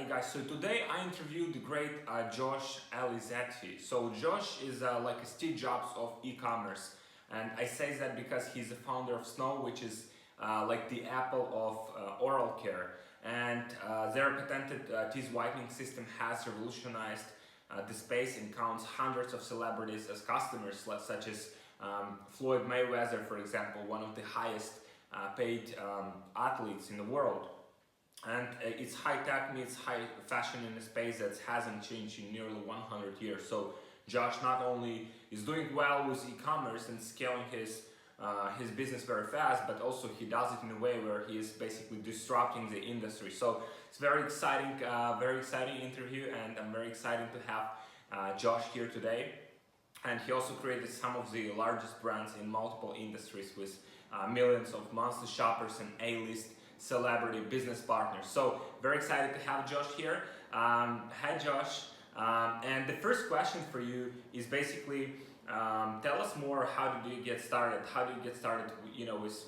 guys, so today I interviewed the great Josh Elizetxe. So Josh is like a Steve Jobs of e-commerce, and I say that because he's the founder of Snow, which is like the Apple of oral care, and their patented teeth whitening system has revolutionized the space and counts hundreds of celebrities as customers, such as Floyd Mayweather, for example, one of the highest paid athletes in the world. And it's high tech meets high fashion in a space that hasn't changed in nearly 100 years. So Josh not only is doing well with e-commerce and scaling his business very fast, but also he does it in a way where he is basically disrupting the industry. So it's very exciting interview, and I'm very excited to have Josh here today. And he also created some of the largest brands in multiple industries with millions of monthly shoppers and A-list celebrity business partners. So very excited to have Josh here. Hi Josh. And the first question for you is basically tell us more. How did you get started? How did you get started?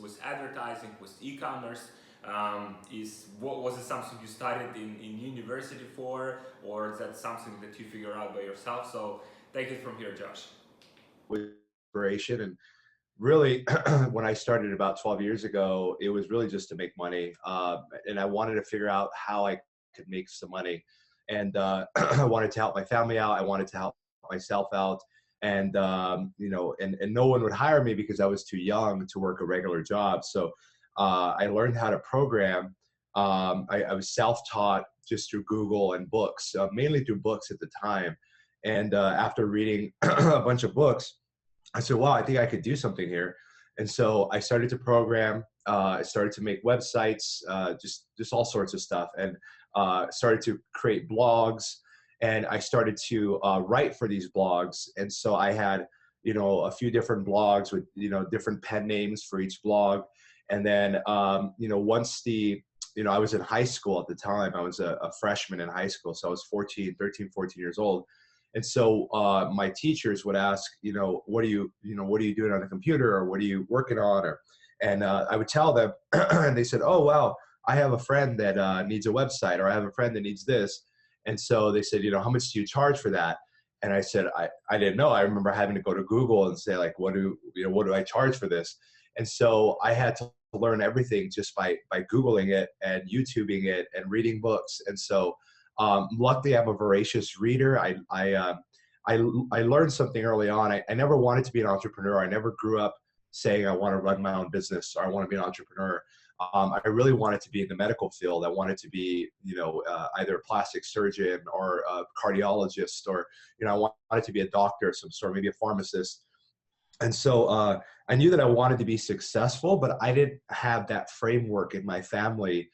With advertising, with e-commerce. Was it something you studied in university for, or is that something that you figure out by yourself? So take it from here, Josh. With inspiration, and really when I started about 12 years ago, it was really just to make money, and I wanted to figure out how I could make some money, and I wanted to help my family out. I wanted to help myself out, and and no one would hire me because I was too young to work a regular job. So I learned how to program. I was self-taught just through Google and books, mainly through books at the time. And after reading a bunch of books, I said, wow, I think I could do something here. And so I started to program. I started to make websites, just all sorts of stuff, and started to create blogs. And I started to write for these blogs. And so I had, a few different blogs with, different pen names for each blog. And then, once I was in high school at the time. I was a freshman in high school. So I was 13, 14 years old. And so my teachers would ask, what are you doing on the computer, or what are you working on? And I would tell them, and they said, oh, wow, I have a friend that needs a website, or I have a friend that needs this. And so they said, how much do you charge for that? And I said, I didn't know. I remember having to go to Google and say, like, what do I charge for this? And so I had to learn everything just by Googling it and YouTubing it and reading books. And so luckily, I'm a voracious reader. I learned something early on. I never wanted to be an entrepreneur. I never grew up saying I want to run my own business, or I want to be an entrepreneur. I really wanted to be in the medical field. I wanted to be, either a plastic surgeon or a cardiologist, or, I wanted to be a doctor of some sort, maybe a pharmacist. And so I knew that I wanted to be successful, but I didn't have that framework in my family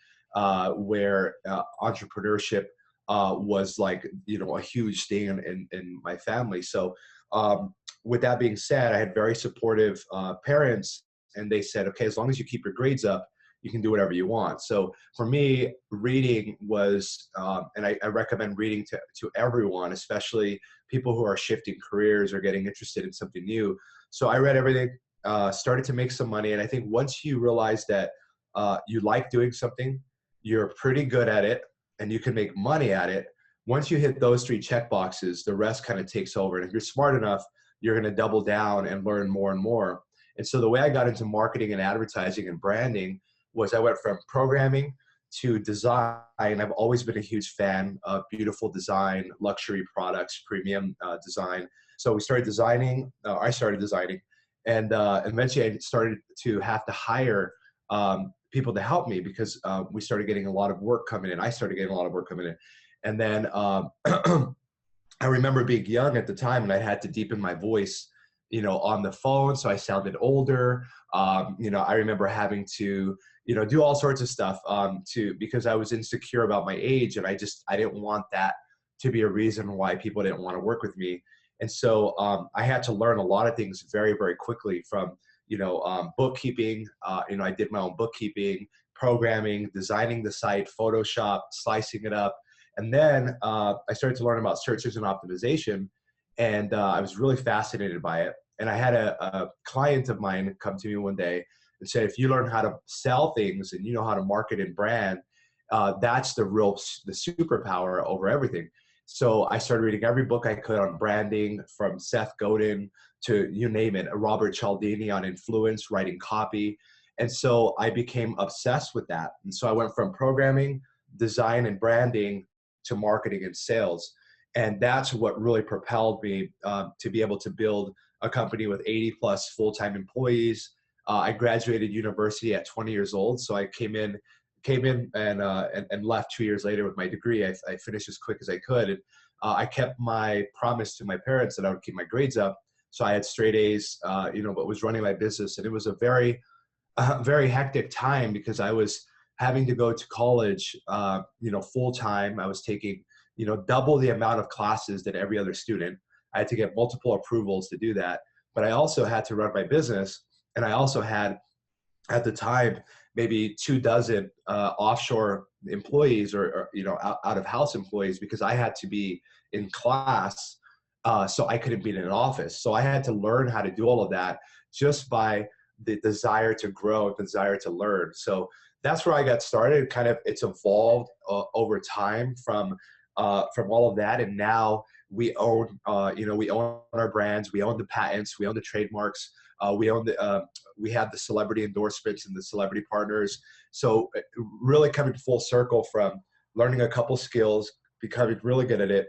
where entrepreneurship was like, a huge thing in my family. So with that being said, I had very supportive parents, and they said, okay, as long as you keep your grades up, you can do whatever you want. So for me, reading was, and I recommend reading to everyone, especially people who are shifting careers or getting interested in something new. So I read everything, started to make some money. And I think once you realize that you like doing something, you're pretty good at it, and you can make money at it. Once you hit those three check boxes, the rest kind of takes over. And if you're smart enough, you're going to double down and learn more and more. And so the way I got into marketing and advertising and branding was I went from programming to design. I've always been a huge fan of beautiful design, luxury products, premium design. So I started designing, and eventually I started to have to hire people to help me, because we started getting a lot of work coming in. I started getting a lot of work coming in. And then I remember being young at the time, and I had to deepen my voice, on the phone. So I sounded older. I remember having to, do all sorts of stuff because I was insecure about my age. And I didn't want that to be a reason why people didn't want to work with me. And so I had to learn a lot of things very, very quickly from, bookkeeping. I did my own bookkeeping, programming, designing the site, Photoshop, slicing it up. And then I started to learn about search engine optimization, and I was really fascinated by it. And I had a client of mine come to me one day and say, if you learn how to sell things and you know how to market and brand, that's the superpower over everything. So I started reading every book I could on branding, from Seth Godin to you name it, Robert Cialdini on influence, writing copy. And so I became obsessed with that. And so I went from programming, design, and branding to marketing and sales. And that's what really propelled me to be able to build a company with 80 plus full-time employees. I graduated university at 20 years old. So I came in and left 2 years later with my degree. I finished as quick as I could. And I kept my promise to my parents that I would keep my grades up. So I had straight A's, but was running my business. And it was a very, very hectic time because I was having to go to college, full time. I was taking, double the amount of classes than every other student. I had to get multiple approvals to do that. But I also had to run my business. And I also had, at the time, maybe 24 offshore employees or out of house employees, because I had to be in class. So I couldn't be in an office. So I had to learn how to do all of that just by the desire to grow, the desire to learn. So that's where I got started. Kind of, it's evolved over time from all of that. And now we own our brands, we own the patents, we own the trademarks, we have the celebrity endorsements and the celebrity partners. So really coming full circle from learning a couple skills, becoming really good at it,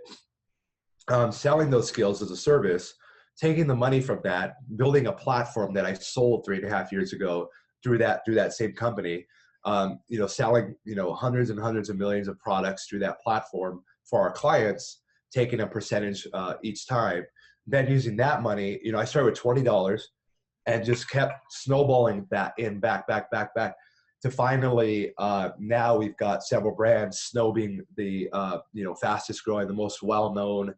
selling those skills as a service, taking the money from that, building a platform that I sold 3.5 years ago through that same company, selling, hundreds and hundreds of millions of products through that platform for our clients, taking a percentage each time. Then using that money, I started with $20 and just kept snowballing that back to finally, now we've got several brands, Snow being the, fastest growing, the most well-known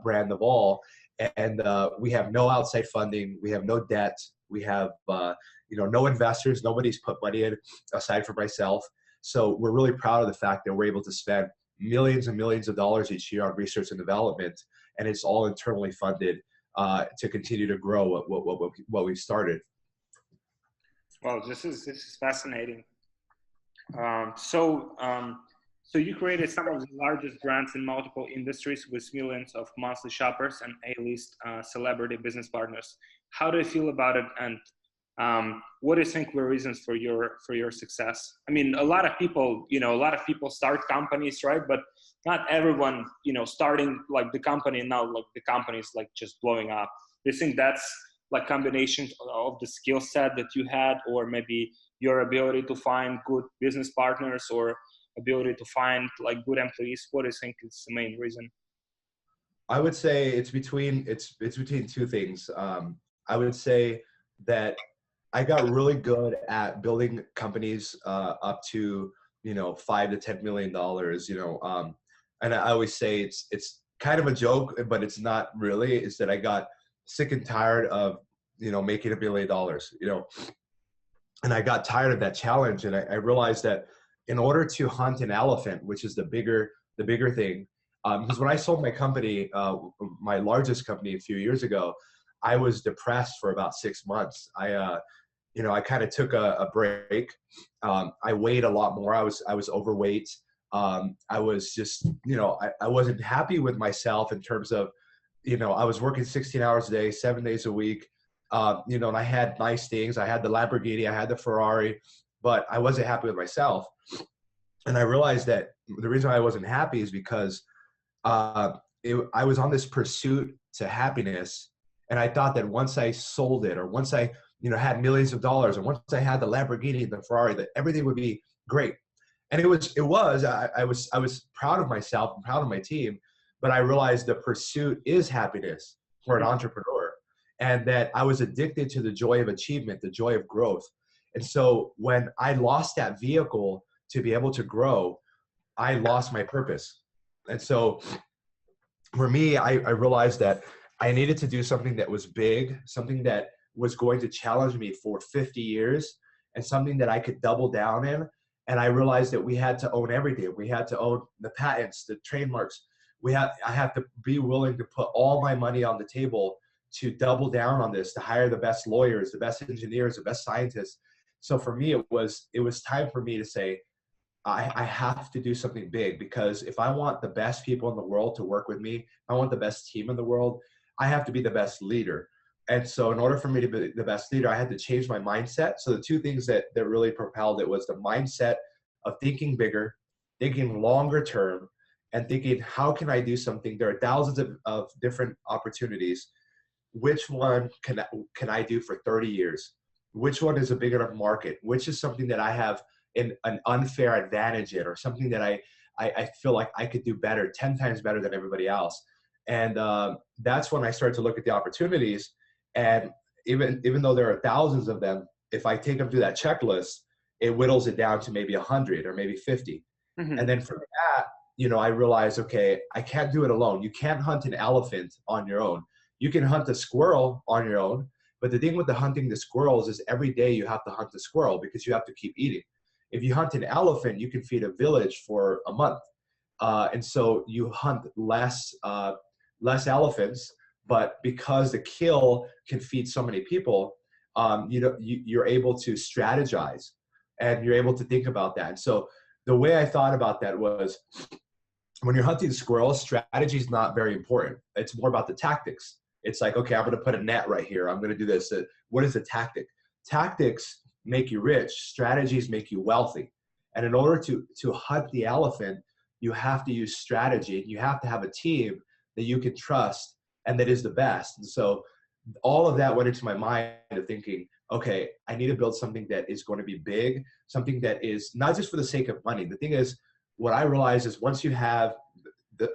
brand of all. And we have no outside funding. We have no debt. We have, no investors. Nobody's put money in aside from myself. So we're really proud of the fact that we're able to spend millions and millions of dollars each year on research and development. And it's all internally funded to continue to grow what we've started. Well, this is fascinating. So you created some of the largest brands in multiple industries with millions of monthly shoppers and A-list celebrity business partners. How do you feel about it? And what do you think were reasons for your success? I mean, a lot of people start companies, right? But not everyone, starting like the company and now like the company is like just blowing up. Do you think that's like combination of the skill set that you had, or maybe your ability to find good business partners or ability to find like good employees? What do you think is the main reason? I would say it's between two things. I would say that I got really good at building companies up to $5 to $10 million. And I always say it's kind of a joke, but it's not really. Is that I got sick and tired of making $1 billion. And I got tired of that challenge, and I realized that in order to hunt an elephant, which is the bigger thing, because when I sold my company, my largest company a few years ago, I was depressed for about 6 months. I kind of took a break. I weighed a lot more. I was overweight. I was just, I wasn't happy with myself in terms of, I was working 16 hours a day, 7 days a week. And I had nice things. I had the Lamborghini, I had the Ferrari, but I wasn't happy with myself. And I realized that the reason I wasn't happy is because I was on this pursuit to happiness. And I thought that once I sold it, or once I, had millions of dollars, or once I had the Lamborghini, the Ferrari, that everything would be great. And I was proud of myself and proud of my team, but I realized the pursuit is happiness for an entrepreneur, and that I was addicted to the joy of achievement, the joy of growth. And so when I lost that vehicle to be able to grow, I lost my purpose. And so for me, I realized that I needed to do something that was big, something that was going to challenge me for 50 years, and something that I could double down in. And I realized that we had to own everything. We had to own the patents, the trademarks. I have to be willing to put all my money on the table to double down on this, to hire the best lawyers, the best engineers, the best scientists. So for me, it was time for me to say, I have to do something big, because if I want the best people in the world to work with me, if I want the best team in the world, I have to be the best leader. And so in order for me to be the best leader, I had to change my mindset. So the two things that really propelled it was the mindset of thinking bigger, thinking longer term, and thinking, how can I do something? There are thousands of different opportunities. Which one can I do for 30 years? Which one is a big enough market? Which is something that I have an unfair advantage in, or something that I feel like I could do better, 10 times better than everybody else. And that's when I started to look at the opportunities. And even though there are thousands of them, if I take them through that checklist, it whittles it down to maybe 100 or maybe 50. Mm-hmm. And then from that, I realized, okay, I can't do it alone. You can't hunt an elephant on your own. You can hunt a squirrel on your own, but the thing with the hunting the squirrels is every day you have to hunt the squirrel, because you have to keep eating. If you hunt an elephant, you can feed a village for a month. And so you hunt less elephants, but because the kill can feed so many people, you're able to strategize, and you're able to think about that. And so the way I thought about that was, when you're hunting squirrels, strategy is not very important. It's more about the tactics. It's like, okay, I'm going to put a net right here. I'm going to do this. What is the tactic? Tactics make you rich. Strategies make you wealthy. And in order to hunt the elephant, you have to use strategy, and you have to have a team that you can trust and that is the best. And so all of that went into my mind of thinking, okay, I need to build something that is going to be big, something that is not just for the sake of money. The thing is, what I realized is, once you have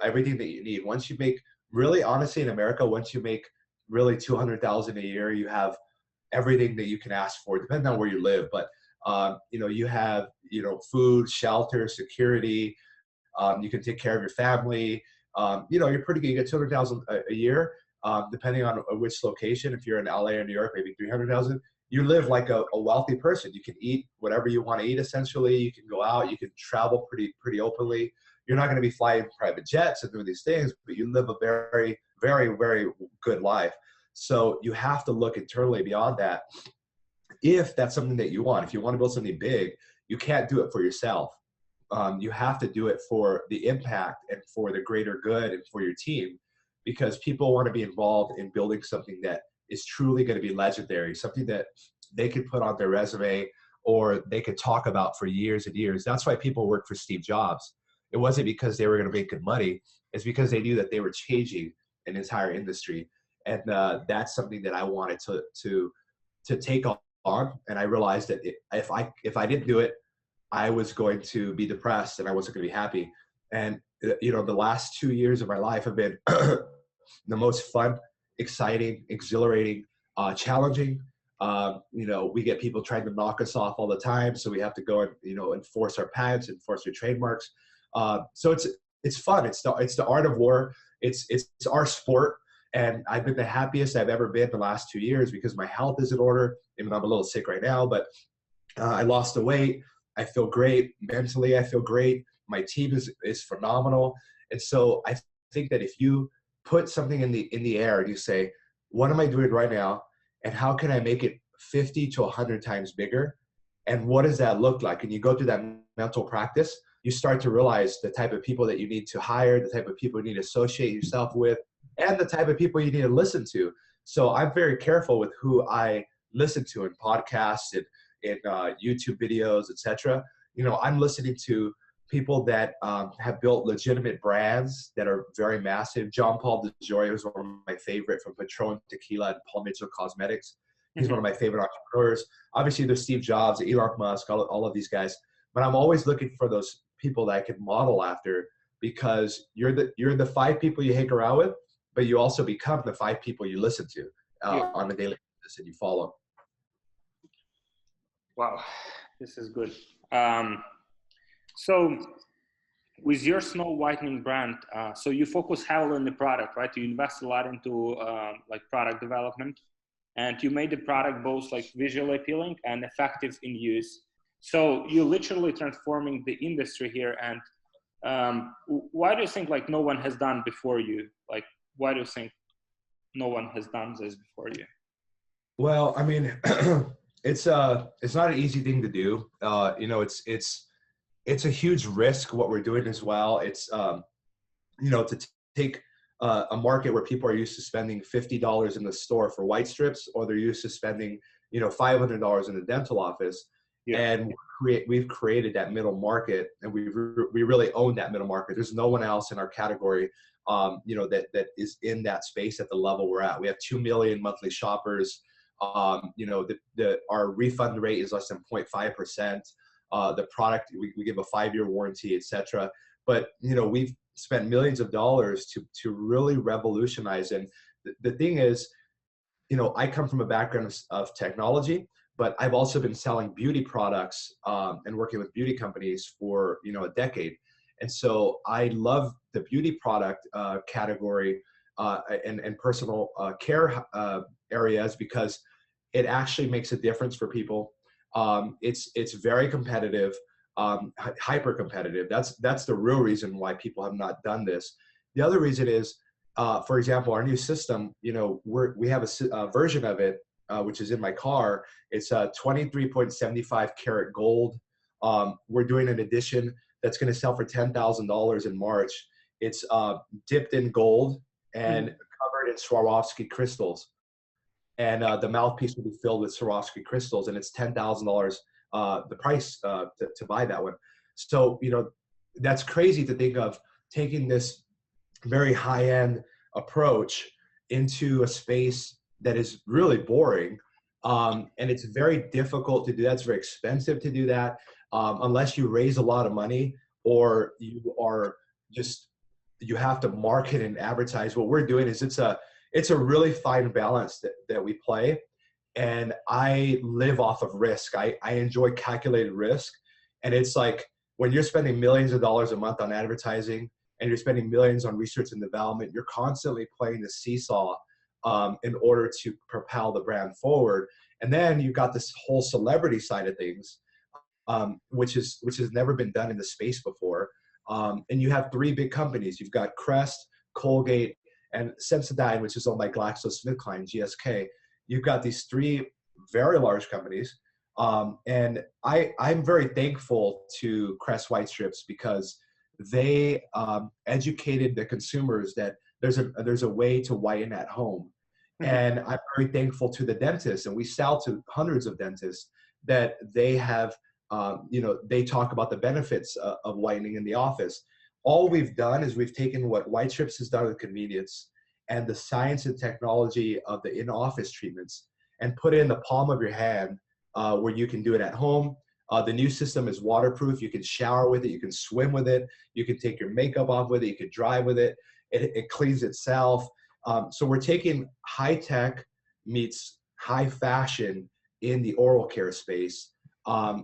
everything that you need, once you make, really honestly, in America, once you make really 200,000 a year, you have everything that you can ask for, depending on where you live. But you have food, shelter, security. You can take care of your family. You're pretty good. You get 200,000 a year, depending on which location. If you're in LA or New York, maybe 300,000. You live like a wealthy person. You can eat whatever you want to eat. Essentially, you can go out. You can travel pretty openly. You're not going to be flying private jets and doing these things, but you live a very, very, very good life. So you have to look internally beyond that. If that's something that you want, if you want to build something big, you can't do it for yourself. You have to do it for the impact and for the greater good and for your team, because people want to be involved in building something that is truly going to be legendary, something that they could put on their resume or they could talk about for years and years. That's why people work for Steve Jobs. It wasn't because they were going to make good money. It's because they knew that they were changing an entire industry. And that's something that I wanted to take on. And I realized that if I didn't do it, I was going to be depressed and I wasn't going to be happy. And the last 2 years of my life have been the most fun, exciting, exhilarating, challenging. We get people trying to knock us off all the time, so we have to go and enforce our patents, enforce our trademarks. So it's fun. It's the art of war. It's our sport, and I've been the happiest I've ever been the last 2 years because my health is in order. Even though I'm a little sick right now, but I lost the weight. I feel great mentally. I feel great. My team is phenomenal, and so I think that if you put something in the air and you say, what am I doing right now, and how can I make it 50 to 100 times bigger, and what does that look like? And you go through that mental practice, you start to realize the type of people that you need to hire, the type of people you need to associate yourself with, and the type of people you need to listen to. So I'm very careful with who I listen to in podcasts and in YouTube videos, etc. I'm listening to people that have built legitimate brands that are very massive. John Paul DeJoria is one of my favorite, from Patron Tequila and Paul Mitchell Cosmetics. He's one of my favorite entrepreneurs. Obviously, there's Steve Jobs, Elon Musk, all of these guys. But I'm always looking for those people that I can model after, because you're the 5 people you hang around with, but you also become the 5 people you listen to on a daily basis and you follow. Wow, this is good. So with your snow whitening brand, so you focus heavily on the product, right? You invest a lot into like product development, and you made the product both like visually appealing and effective in use. So you're literally transforming the industry here. And why do you think like no one has done before you? Like, why do you think no one has done this before you? Well, I mean, it's not an easy thing to do. it's a huge risk what we're doing as well. It's, to take a market where people are used to spending $50 in the store for white strips, or they're used to spending, $500 in the dental office. Yeah. And we've created that middle market, and we really own that middle market. There's no one else in our category, that is in that space at the level we're at. We have 2 million monthly shoppers. Our refund rate is less than 0.5%. The product, we give a 5-year warranty, etc. But, we've spent millions of dollars to really revolutionize. And the thing is, I come from a background of technology, but I've also been selling beauty products and working with beauty companies for, a decade. And so I love the beauty product category and personal care areas, because it actually makes a difference for people. It's very competitive, hyper competitive. That's the real reason why people have not done this. The other reason is, for example, our new system, we have a version of it, which is in my car. It's 23.75 karat gold. We're doing an edition that's going to sell for $10,000 in March. It's dipped in gold and covered in Swarovski crystals. And the mouthpiece will be filled with Swarovski crystals, and it's $10,000 the price to buy that one. So, that's crazy to think of taking this very high-end approach into a space that is really boring. And it's very difficult to do that. It's very expensive to do that, unless you raise a lot of money, or you have to market and advertise. What we're doing is it's a really fine balance that we play. And I live off of risk. I enjoy calculated risk. And it's like, when you're spending millions of dollars a month on advertising, and you're spending millions on research and development, you're constantly playing the seesaw in order to propel the brand forward. And then you've got this whole celebrity side of things, which has never been done in the space before. And you have 3 big companies. You've got Crest, Colgate, and Sensodyne, which is owned by GlaxoSmithKline, GSK. You've got these 3 very large companies. And I'm very thankful to Crest White Strips, because they educated the consumers that there's a way to whiten at home. And I'm very thankful to the dentists, and we sell to hundreds of dentists, that they have, they talk about the benefits of whitening in the office. All we've done is we've taken what White Strips has done with convenience and the science and technology of the in-office treatments, and put it in the palm of your hand, where you can do it at home. The new system is waterproof. You can shower with it. You can swim with it. You can take your makeup off with it. You can drive with it. It cleans itself. So we're taking high tech meets high fashion in the oral care space,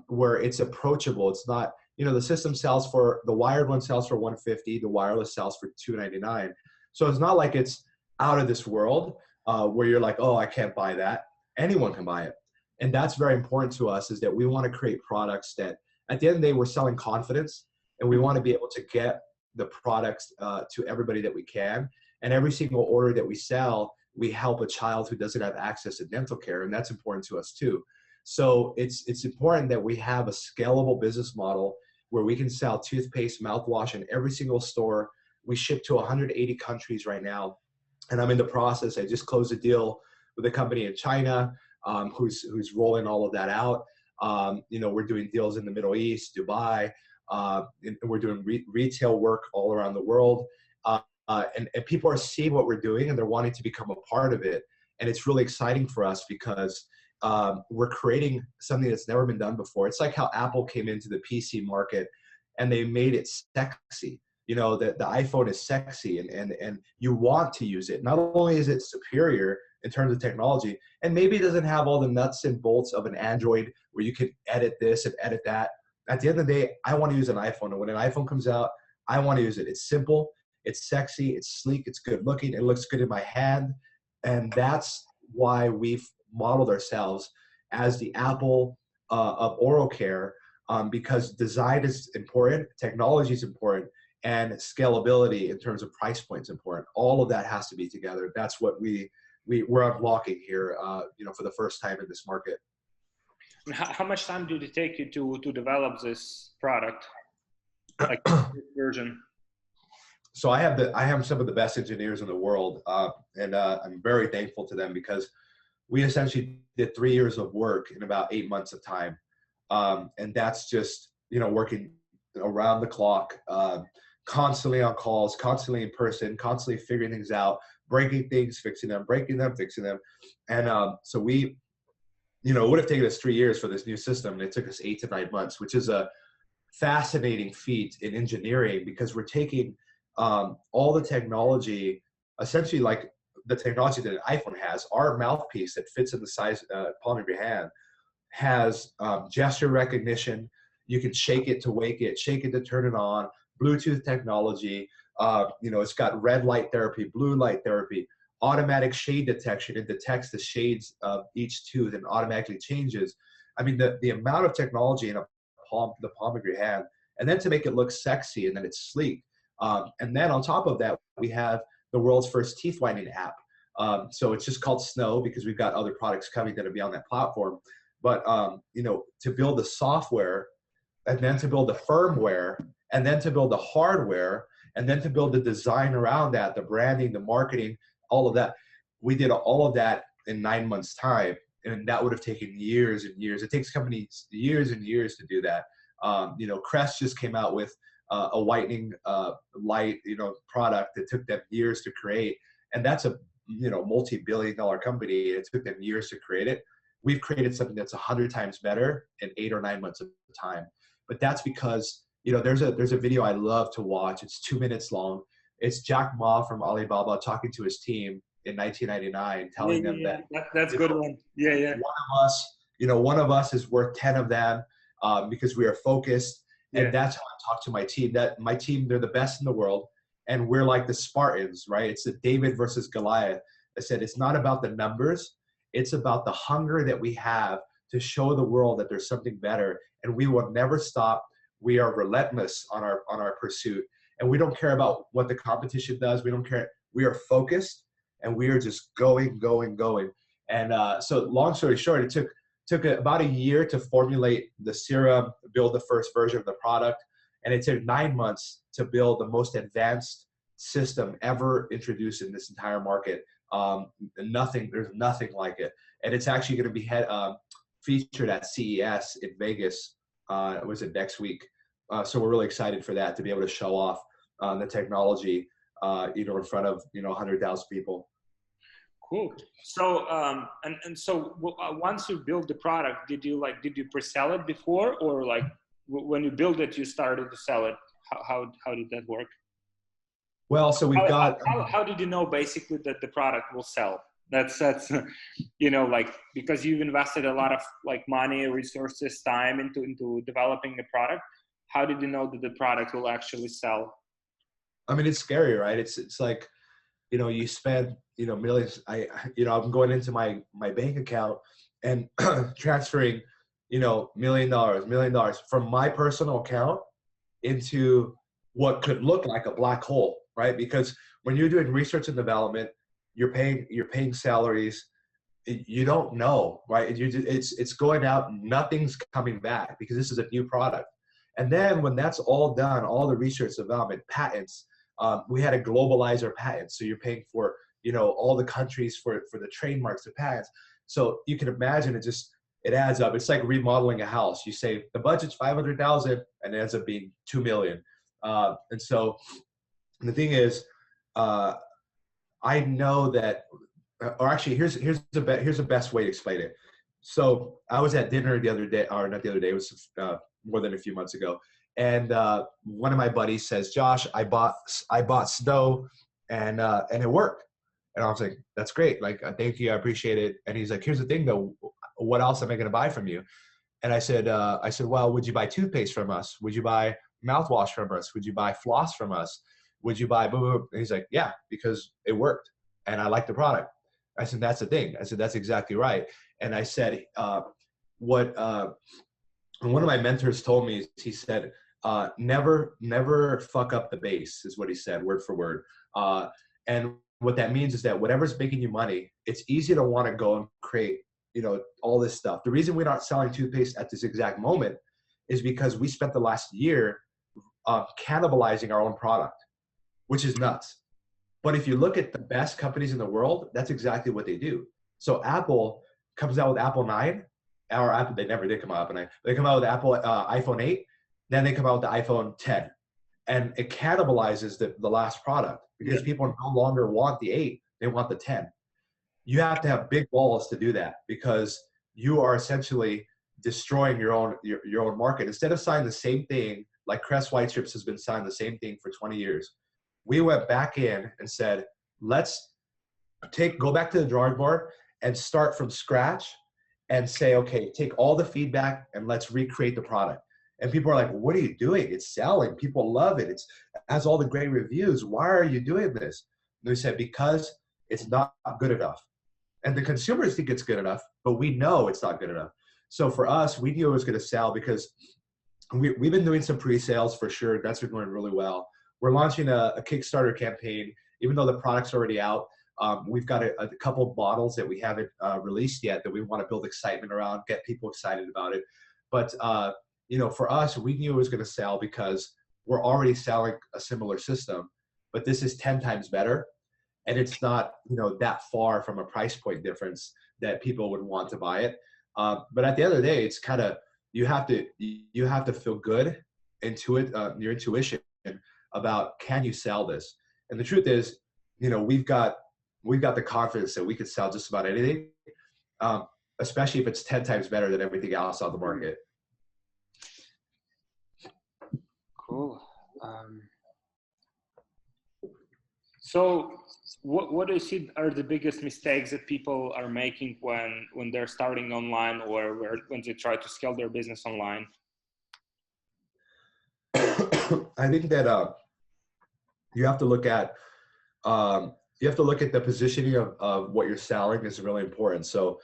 where it's approachable. It's not, the system sells for, the wired one sells for $150. The wireless sells for $299. So it's not like it's out of this world, where you're like, oh, I can't buy that. Anyone can buy it. And that's very important to us, is that we want to create products that, at the end of the day, we're selling confidence, and we want to be able to get the products to everybody that we can. And every single order that we sell, we help a child who doesn't have access to dental care, and that's important to us too. So it's important that we have a scalable business model where we can sell toothpaste, mouthwash in every single store. We ship to 180 countries right now, and I'm in the process. I just closed a deal with a company in China, who's rolling all of that out. We're doing deals in the Middle East, Dubai, and we're doing retail work all around the world. And people are seeing what we're doing, and they're wanting to become a part of it. And it's really exciting for us, because we're creating something that's never been done before. It's like how Apple came into the PC market and they made it sexy. The iPhone is sexy, and you want to use it. Not only is it superior in terms of technology, and maybe it doesn't have all the nuts and bolts of an Android where you can edit this and edit that. At the end of the day, I want to use an iPhone. And when an iPhone comes out, I want to use it. It's simple, it's sexy, it's sleek, it's good looking, it looks good in my hand. And that's why we've modeled ourselves as the Apple of oral care, because design is important, technology is important, and scalability in terms of price points important. All of that has to be together. That's what we're unlocking here, for the first time in this market. How much time did it take you to develop this product? like version? So I have some of the best engineers in the world, and I'm very thankful to them because we essentially did 3 years of work in about 8 months of time, and that's just working around the clock, constantly on calls, constantly in person, constantly figuring things out, breaking things, fixing them, breaking them, fixing them, and so we, it would have taken us 3 years for this new system, and it took us 8 to 9 months, which is a fascinating feat in engineering because we're taking all the technology, essentially like the technology that an iPhone has. Our mouthpiece that fits in the size palm of your hand has gesture recognition. You can shake it to wake it, shake it to turn it on, Bluetooth technology. It's got red light therapy, blue light therapy, automatic shade detection. It detects the shades of each tooth and automatically changes. I mean, the amount of technology in the palm of your hand, and then to make it look sexy, and then it's sleek. And then on top of that, we have the world's first teeth whitening app. So it's just called Snow because we've got other products coming that'll be on that platform. But to build the software, and then to build the firmware, and then to build the hardware, and then to build the design around that, the branding, the marketing, all of that. We did all of that in 9 months' time, and that would have taken years and years. It takes companies years and years to do that. Crest just came out with a whitening light, product that took them years to create, and that's a multi-billion-dollar company. It took them years to create it. We've created something that's 100 times better in 8 or 9 months of time. But that's because there's a video I love to watch. It's 2 minutes long. It's Jack Ma from Alibaba talking to his team in 1999, telling them that that's a good one. Yeah. One of us is worth 10 of them because we are focused. And that's how I talk to my team. That my team, they're the best in the world, and we're like the Spartans, right? It's the David versus Goliath. I said it's not about the numbers; it's about the hunger that we have to show the world that there's something better, and we will never stop. We are relentless on our pursuit, and we don't care about what the competition does. We don't care. We are focused, and we are just going. And so, long story short, it took about a year to formulate the serum, build the first version of the product, and it took 9 months to build the most advanced system ever introduced in this entire market. There's nothing like it, and it's actually going to be featured at CES in Vegas. Was it next week? So we're really excited for that, to be able to show off the technology, in front of 100,000 people. Cool. So so once you build the product, did you pre-sell it before, or like when you build it, you started to sell it? How did that work? Well, so we've got. How did you know basically that the product will sell? That's because you've invested a lot of money, resources, time into developing the product. How did you know that the product will actually sell? I mean, it's scary, right? It's like, you spend, millions. I'm going into my bank account and transferring, $1 million from my personal account into what could look like a black hole, right? Because when you're doing research and development, you're paying salaries. You don't know, right? It's going out. Nothing's coming back because this is a new product. And then when that's all done, all the research, development, patents, we had to globalize our patents. So you're paying for, all the countries for the trademarks, the patents. So you can imagine it adds up. It's like remodeling a house. You say the budget's 500,000 and it ends up being 2 million. And so the thing is, I know that, or actually here's the best way to explain it. So I was at dinner the other day, or not the other day, it was more than a few months ago. And one of my buddies says, Josh, I bought Snow and it worked. And I was like, that's great. Like, thank you. I appreciate it. And he's like, here's the thing though. What else am I going to buy from you? And I said, well, would you buy toothpaste from us? Would you buy mouthwash from us? Would you buy floss from us? Would you buy blah, blah, blah? And he's like, yeah, because it worked. And I like the product. I said, that's the thing. I said, that's exactly right. And I said, what one of my mentors told me, he said, never fuck up the base, is what he said, word for word. And what that means is that whatever's making you money, it's easy to want to go and create, all this stuff. The reason we're not selling toothpaste at this exact moment is because we spent the last year cannibalizing our own product, which is nuts. But if you look at the best companies in the world, that's exactly what they do. So Apple comes out with Apple 9, or Apple, they never did come out with 9. They come out with Apple iPhone 8, then they come out with the iPhone 10. And it cannibalizes the last product because people no longer want the 8, they want the 10. You have to have big balls to do that because you are essentially destroying your own market. Instead of selling the same thing, like Crest White Strips has been selling the same thing for 20 years, we went back in and said, let's go back to the drawing board and start from scratch and say, okay, take all the feedback and let's recreate the product. And people are like, what are you doing? It's selling. People love it. It has all the great reviews. Why are you doing this? And we said, because it's not good enough. And the consumers think it's good enough, but we know it's not good enough. So for us, we knew it was going to sell because we've been doing some pre-sales for sure. That's been going really well. We're launching a Kickstarter campaign, even though the product's already out. We've got a couple of bottles that we haven't released yet that we want to build excitement around, get people excited about it. But for us, we knew it was going to sell because we're already selling a similar system, but this is 10 times better. And it's not, that far from a price point difference that people would want to buy it. But at the end of the day, it's kind of, you have to feel good into it, your intuition about, can you sell this? And the truth is, we've got the confidence that we could sell just about anything, especially if it's 10 times better than everything else on the market. Cool. So what do you see are the biggest mistakes that people are making when they're starting online or when they try to scale their business online? I think that you have to look at the positioning of what you're selling is really important. So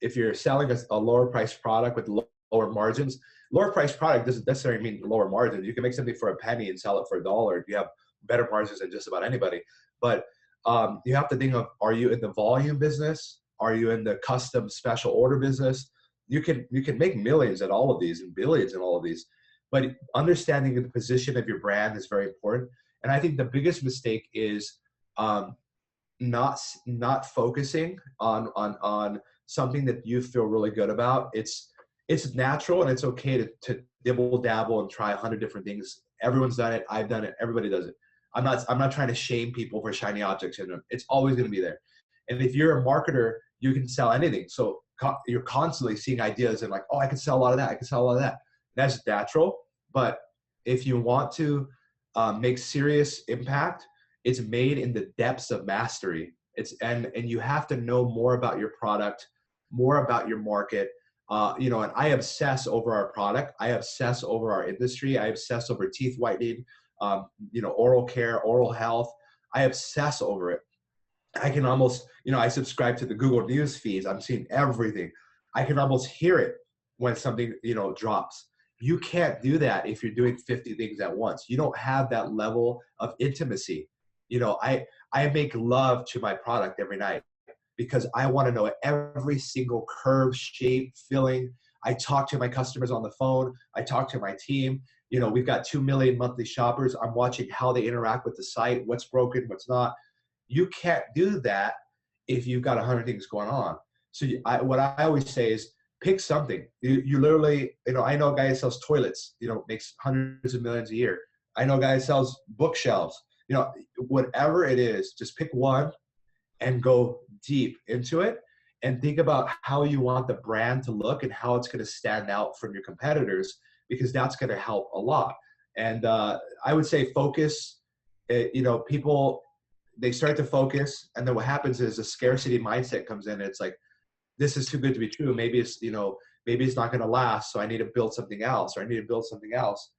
if you're selling a lower priced product with lower margins, lower priced product doesn't necessarily mean lower margins. You can make something for a penny and sell it for $1. You have better margins than just about anybody. But you have to think of, are you in the volume business? Are you in the custom special order business? You can make millions at all of these and billions in all of these. But understanding the position of your brand is very important. And I think the biggest mistake is not focusing on something that you feel really good about. It's natural and it's okay to dibble dabble and try 100 different things. Everyone's done it. I've done it. Everybody does it. I'm not trying to shame people for shiny object syndrome. It's always going to be there. And if you're a marketer, you can sell anything. So you're constantly seeing ideas and like, oh, I can sell a lot of that. I can sell a lot of that. That's natural. But if you want to make serious impact, it's made in the depths of mastery. And you have to know more about your product, more about your market. And I obsess over our product. I obsess over our industry. I obsess over teeth whitening, oral care, oral health. I obsess over it. I can almost, I subscribe to the Google News feeds. I'm seeing everything. I can almost hear it when something, drops. You can't do that if you're doing 50 things at once. You don't have that level of intimacy. I make love to my product every night because I want to know every single curve, shape, filling. I talk to my customers on the phone. I talk to my team. We've got 2 million monthly shoppers. I'm watching how they interact with the site, what's broken, what's not. You can't do that if you've got 100 things going on. So what I always say is pick something. You literally, I know a guy who sells toilets, makes hundreds of millions a year. I know a guy who sells bookshelves. Whatever it is, just pick one and go deep into it and think about how you want the brand to look and how it's going to stand out from your competitors, because that's going to help a lot. And I would say focus. People, they start to focus, and then what happens is a scarcity mindset comes in. And it's like, this is too good to be true. Maybe it's not going to last. So I need to build something else, or I need to build something else.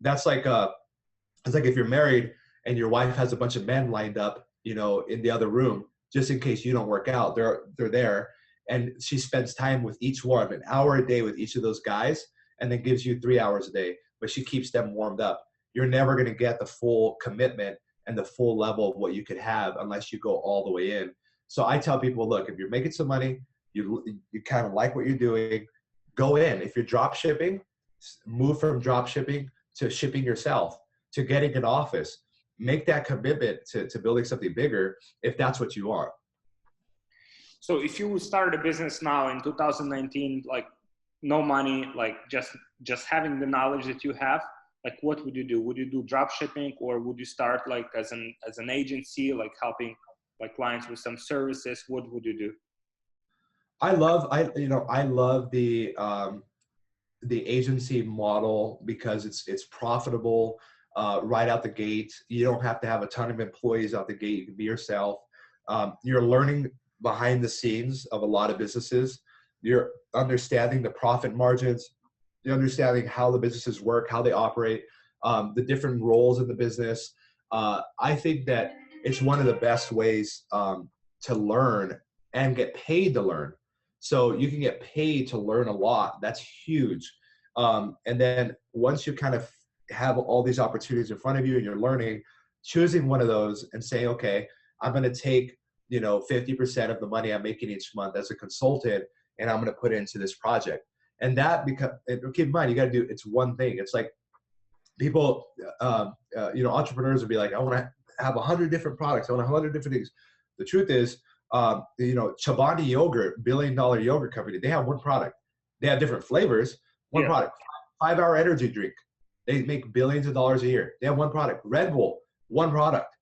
That's like it's like if you're married and your wife has a bunch of men lined up, in the other room, just in case you don't work out. They're there, and she spends time with each one, an hour a day with each of those guys, and then gives you 3 hours a day, but she keeps them warmed up. You're never going to get the full commitment and the full level of what you could have unless you go all the way in. So I tell people, look, if you're making some money, you kind of like what you're doing, go in. If you're drop shipping, move from drop shipping to shipping yourself, to getting an office. Make that commitment to building something bigger if that's what you want. So if you start a business now in 2019, like no money, like just having the knowledge that you have, like what would you do? Would you do drop shipping, or would you start like as an agency, like helping like clients with some services? What would you do? I love the agency model because it's profitable right out the gate. You don't have to have a ton of employees out the gate. You can be yourself. You're learning behind the scenes of a lot of businesses. You're understanding the profit margins. You're understanding how the businesses work, how they operate, the different roles in the business. I think that it's one of the best ways to learn and get paid to learn. So you can get paid to learn a lot. That's huge. And then once you kind of have all these opportunities in front of you and you're learning, choosing one of those and saying, okay, I'm going to take 50% of the money I'm making each month as a consultant, and I'm going to put it into this project. And that keep in mind, you got to do, it's one thing. It's like people, entrepreneurs would be like, I want to have 100 different products. I want 100 different things. The truth is, Chobani Yogurt, $1 billion yogurt company, they have one product. They have different flavors, one product. 5-hour energy drink. They make billions of dollars a year. They have one product. Red Bull, one product.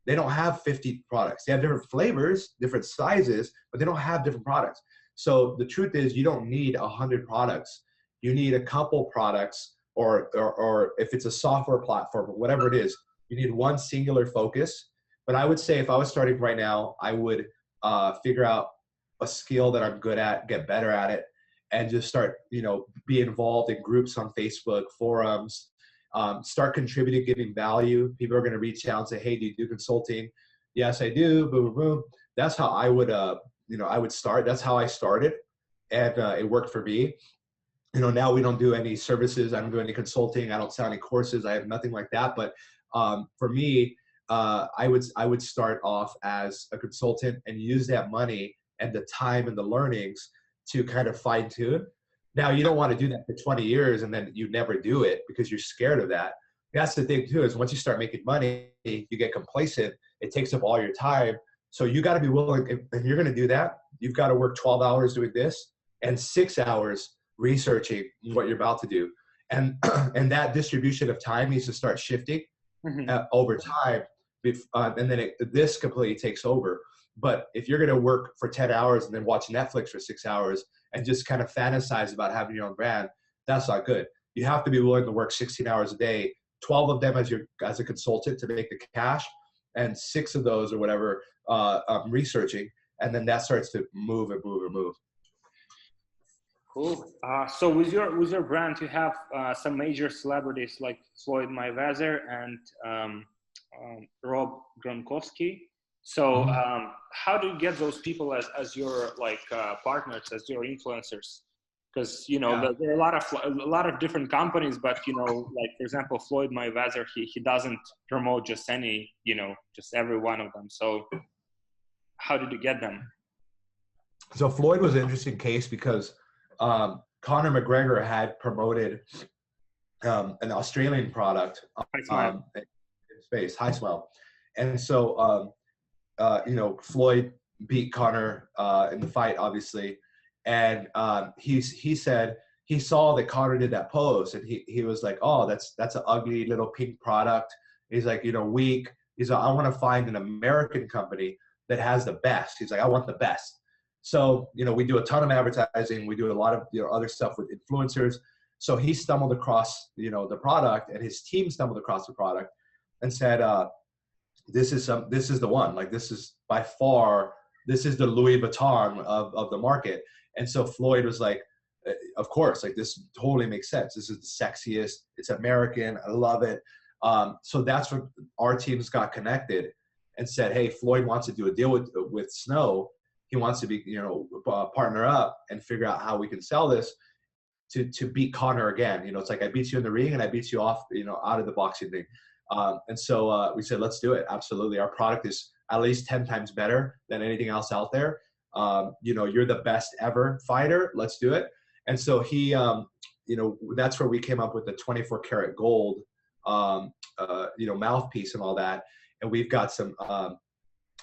They don't have 50 products. They have different flavors, different sizes, but they don't have different products. So the truth is, you don't need 100 products. You need a couple products, or if it's a software platform, or whatever it is, you need one singular focus. But I would say if I was starting right now, I would figure out a skill that I'm good at, get better at it, and just start, be involved in groups on Facebook, forums, start contributing, giving value. People are going to reach out and say, hey, do you do consulting? Yes, I do. Boom, boom, boom. That's how I would, I would start. That's how I started. And it worked for me. Now we don't do any services. I don't do any consulting. I don't sell any courses. I have nothing like that. But for me, I would start off as a consultant and use that money and the time and the learnings to kind of fine tune. Now, you don't want to do that for 20 years and then you never do it because you're scared of that. That's the thing too, is once you start making money, you get complacent. It takes up all your time. So you got to be willing, if you're going to do that, you've got to work 12 hours doing this and 6 hours researching what you're about to do. And that distribution of time needs to start shifting over time. And then this completely takes over. But if you're going to work for 10 hours and then watch Netflix for 6 hours and just kind of fantasize about having your own brand, that's not good. You have to be willing to work 16 hours a day, 12 of them as a consultant to make the cash, and 6 of those or whatever researching. And then that starts to move and move and move. Cool. So with your brand, you have some major celebrities like Floyd Mayweather and Rob Gronkowski. So how do you get those people as your partners, as your influencers? Because there are a lot of different companies, but like for example, Floyd Mayweather, he doesn't promote just every one of them. So how did you get them? So Floyd was an interesting case because Conor McGregor had promoted an Australian product in space, High Smile, and so Floyd beat Conor in the fight, obviously, and he said he saw that Conor did that pose, and he was like, oh, that's an ugly little pink product. He's like, weak. He's like, I want to find an American company that has the best. He's like, I want the best. So we do a ton of advertising. We do a lot of other stuff with influencers. So he stumbled across the product, and his team stumbled across the product and said, this is the one. Like, this is by far, this is the Louis Vuitton of the market. And so Floyd was like, of course, like, this totally makes sense. This is the sexiest. It's American. I love it. So that's when our teams got connected and said, hey, Floyd wants to do a deal with Snow. He wants to be, partner up and figure out how we can sell this to beat Conor again. It's like, I beat you in the ring and I beat you off, out of the boxing thing. And so we said, let's do it. Absolutely. Our product is at least 10 times better than anything else out there. You're the best ever fighter. Let's do it. And so he that's where we came up with the 24 karat gold, mouthpiece and all that. And we've got some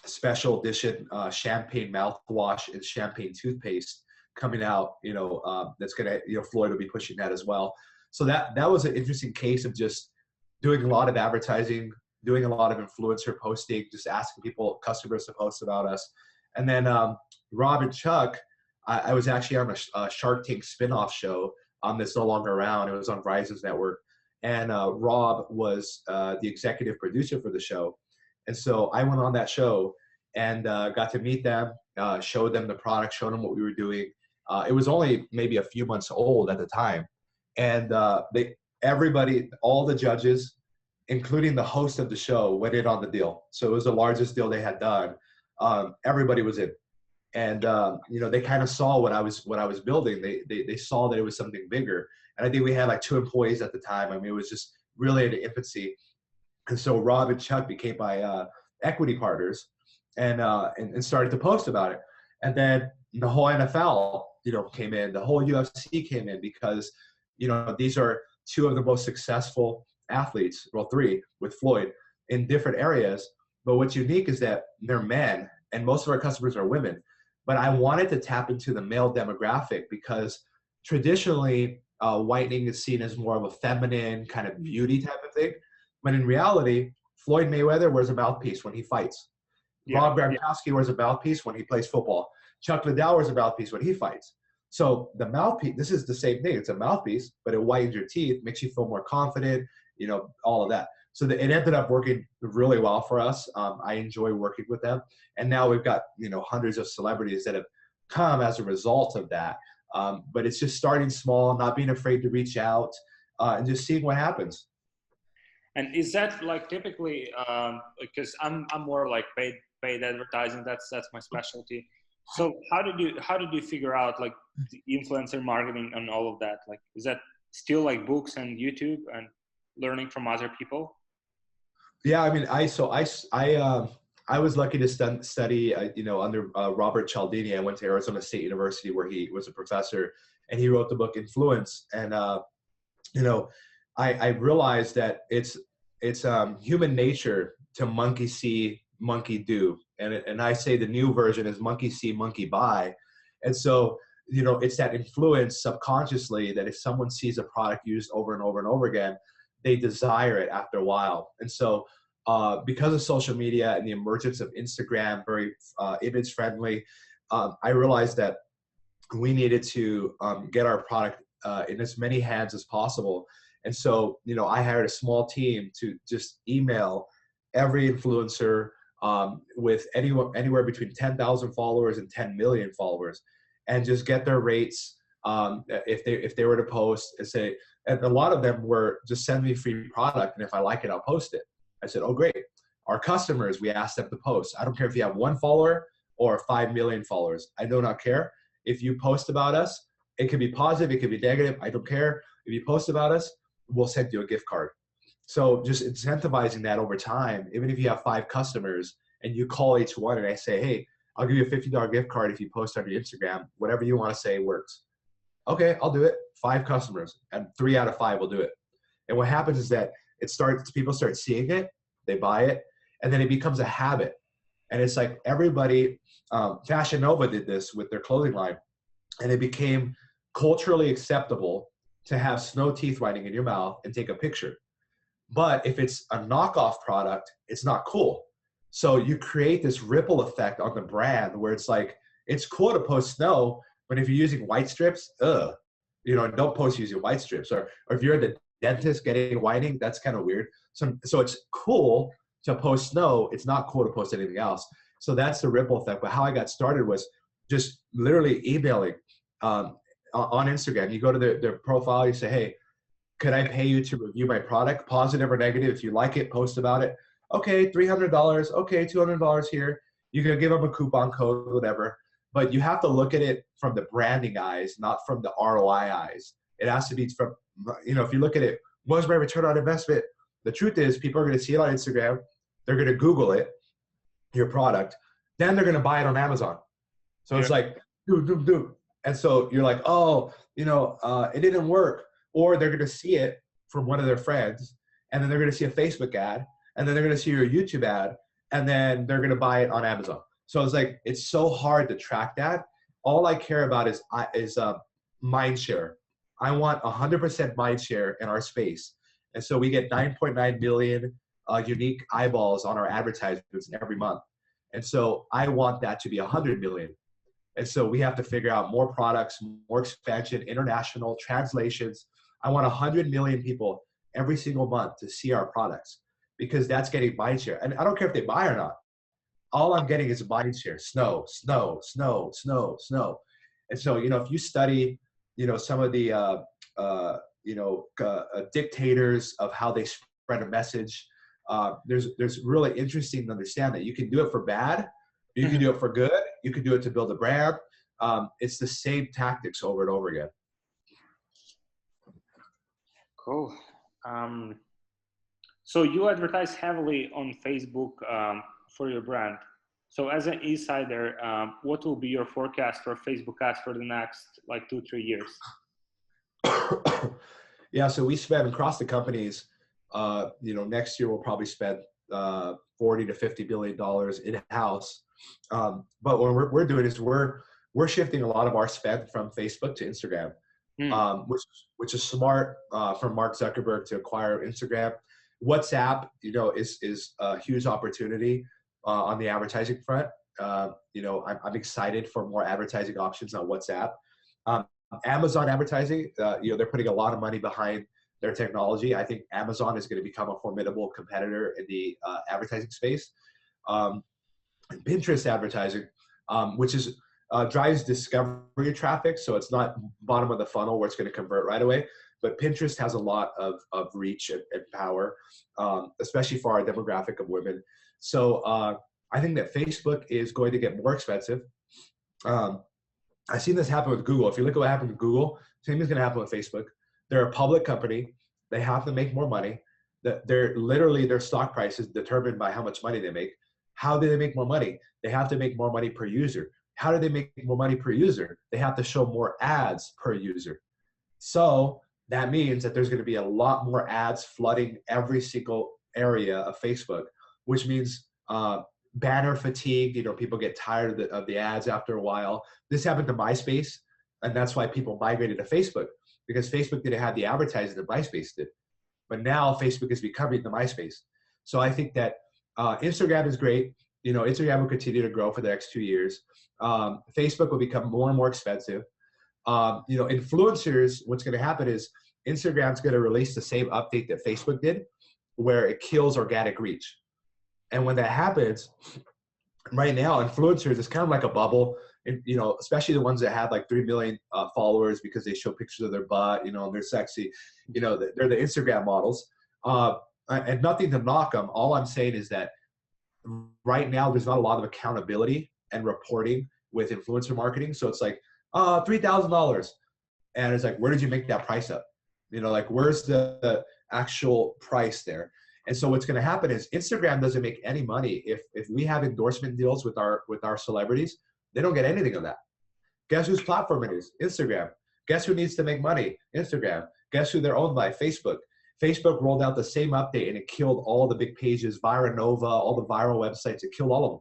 special edition champagne mouthwash and champagne toothpaste coming out, that's going to, Floyd will be pushing that as well. So that was an interesting case of just doing a lot of advertising, doing a lot of influencer posting, just asking customers to post about us. And then Rob and Chuck, I was actually on a Shark Tank spinoff show that's no longer around. It was on Verizon's network. And Rob was the executive producer for the show. And so I went on that show and got to meet them, showed them the product, showed them what we were doing. It was only maybe a few months old at the time. And everybody, all the judges, including the host of the show, went in on the deal. So it was the largest deal they had done. Everybody was in. And they kind of saw what I was building. They saw that it was something bigger. And I think we had like 2 employees at the time. I mean, it was just really in the infancy. And so Rob and Chuck became my equity partners and started to post about it. And then the whole NFL, came in, the whole UFC came in because, these are 2 of the most successful athletes, well, 3 with Floyd in different areas. But what's unique is that they're men and most of our customers are women. But I wanted to tap into the male demographic because traditionally whitening is seen as more of a feminine kind of beauty type of thing. But in reality, Floyd Mayweather wears a mouthpiece when he fights. Yeah. Rob Gronkowski wears a mouthpiece when he plays football. Chuck Liddell wears a mouthpiece when he fights. So the mouthpiece, this is the same thing. It's a mouthpiece, but it whitens your teeth, makes you feel more confident, all of that. So it ended up working really well for us. I enjoy working with them. And now we've got, hundreds of celebrities that have come as a result of that. But it's just starting small, not being afraid to reach out and just seeing what happens. And is that like typically, because I'm more like paid advertising, that's my specialty. So how did you figure out like the influencer marketing and all of that? Like, is that still like books and YouTube and learning from other people? Yeah, I mean, I was lucky to study, under Robert Cialdini. I went to Arizona State University where he was a professor, and he wrote the book Influence. And I realized that it's human nature to monkey see, monkey do, and I say the new version is monkey see, monkey buy. And so it's that influence subconsciously that if someone sees a product used over and over and over again, they desire it after a while. And so because of social media and the emergence of Instagram, very image friendly, I realized that we needed to get our product in as many hands as possible. And so, I hired a small team to just email every influencer with anywhere between 10,000 followers and 10 million followers, and just get their rates if they were to post and say. And a lot of them were just send me free product, and if I like it, I'll post it. I said, oh, great. Our customers, we asked them to post. I don't care if you have 1 follower or 5 million followers. I do not care. If you post about us, it could be positive, it could be negative. I don't care. If you post about us, we'll send you a gift card. So just incentivizing that over time, even if you have 5 customers and you call each one and I say, hey, I'll give you a $50 gift card if you post on your Instagram, whatever you want to say works. Okay, I'll do it. 5 customers, and 3 out of 5 will do it. And what happens is that people start seeing it, they buy it, and then it becomes a habit. And it's like everybody, Fashion Nova did this with their clothing line, and it became culturally acceptable to have snow teeth whitening in your mouth and take a picture. But if it's a knockoff product, it's not cool. So you create this ripple effect on the brand where it's like, it's cool to post snow, but if you're using white strips, don't post using white strips. Or if you're at the dentist getting whitening, that's kind of weird. So it's cool to post snow. It's not cool to post anything else. So that's the ripple effect. But how I got started was just literally emailing on Instagram. You go to their profile, you say, hey, could I pay you to review my product, positive or negative? If you like it, post about it. Okay, $300. Okay, $200 here. You can give them a coupon code, whatever. But you have to look at it from the branding eyes, not from the ROI eyes. It has to be from, if you look at it, what's my return on investment? The truth is people are going to see it on Instagram. They're going to Google it, your product. Then they're going to buy it on Amazon. So It's like, do. And so you're like, it didn't work. or they're going to see it from one of their friends, and then they're going to see a Facebook ad, and then they're going to see your YouTube ad, and then they're going to buy it on Amazon. So it's like, it's so hard to track that. All I care about is mind share. I want 100% mind share in our space. And so we get 9.9 million unique eyeballs on our advertisements every month. And so I want that to be 100 million. And so we have to figure out more products, more expansion, international translations. I want 100 million people every single month to see our products, because that's getting mind share. And I don't care if they buy or not. All I'm getting is mind share. Snow, snow, snow, snow, snow. And so, if you study, some of the, dictators of how they spread a message, there's really interesting to understand that you can do it for bad, you can do it for good, you can do it to build a brand. It's the same tactics over and over again. Cool. So you advertise heavily on Facebook for your brand. So as an insider, what will be your forecast for Facebook ads for the next 2-3 years? Yeah, so we spend across the companies, next year we'll probably spend $40 to $50 billion in-house. But what we're doing is we're shifting a lot of our spend from Facebook to Instagram, which is smart from Mark Zuckerberg to acquire Instagram. WhatsApp, is a huge opportunity on the advertising front. I'm excited for more advertising options on WhatsApp. Amazon advertising, they're putting a lot of money behind their technology. I think Amazon is going to become a formidable competitor in the advertising space. And Pinterest advertising, which is drives discovery traffic, so it's not bottom of the funnel where it's going to convert right away. But Pinterest has a lot of reach and power, especially for our demographic of women. So I think that Facebook is going to get more expensive. I've seen this happen with Google. If you look at what happened with Google, same thing's going to happen with Facebook. They're a public company. They have to make more money. They're literally, their stock price is determined by how much money they make. How do they make more money? They have to make more money per user. How do they make more money per user? They have to show more ads per user. So that means that there's going to be a lot more ads flooding every single area of Facebook, which means banner fatigue. People get tired of the ads after a while. This happened to MySpace, and that's why people migrated to Facebook, because Facebook didn't have the advertising that MySpace did. But now Facebook is becoming the MySpace. So I think that Instagram is great. Instagram will continue to grow for the next 2 years. Facebook will become more and more expensive. Influencers, what's going to happen is Instagram's going to release the same update that Facebook did, where it kills organic reach. And when that happens, right now, influencers is kind of like a bubble, especially the ones that have 3 million followers because they show pictures of their butt, and they're sexy, they're the Instagram models. And nothing to knock them. All I'm saying is that right now, there's not a lot of accountability and reporting with influencer marketing. So it's $3,000. And it's where did you make that price up? Where's the actual price there? And so what's going to happen is Instagram doesn't make any money. If we have endorsement deals with our celebrities, they don't get anything of that. Guess whose platform it is? Instagram. Guess who needs to make money? Instagram. Guess who they're owned by? Facebook. Facebook rolled out the same update and it killed all the big pages, Viranova, all the viral websites. It killed all of them.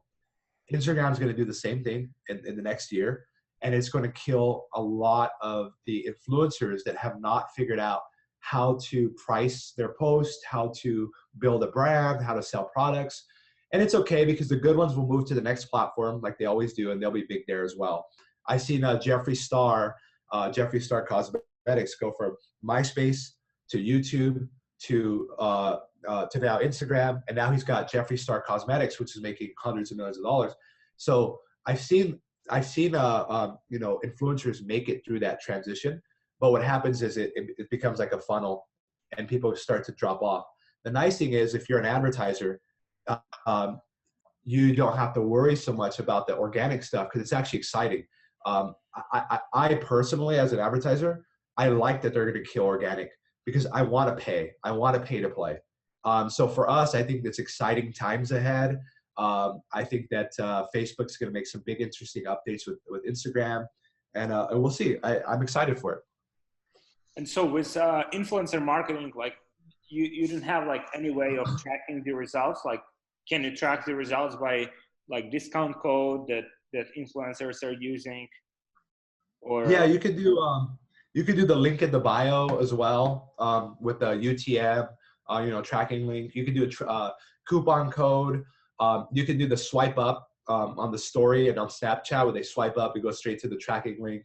Instagram's going to do the same thing in the next year. And it's going to kill a lot of the influencers that have not figured out how to price their post, how to build a brand, how to sell products. And it's okay because the good ones will move to the next platform like they always do, and they'll be big there as well. I've seen Jeffree Star Cosmetics go from MySpace to YouTube to now Instagram, and now he's got Jeffree Star Cosmetics, which is making hundreds of millions of dollars. So I've seen influencers make it through that transition. But what happens is it becomes like a funnel and people start to drop off. The nice thing is if you're an advertiser, you don't have to worry so much about the organic stuff because it's actually exciting. I personally, as an advertiser, I like that they're going to kill organic because I want to pay. I want to pay to play. So for us, I think it's exciting times ahead. I think that Facebook's going to make some big, interesting updates with Instagram, and we'll see. I'm excited for it. And so with influencer marketing, like you didn't have like any way of tracking the results. Like, can you track the results by like discount code that influencers are using, Yeah, or you could do the link in the bio as well, with the UTM, tracking link. You could do a coupon code. You can do the swipe up on the story and on Snapchat where they swipe up, you go straight to the tracking link.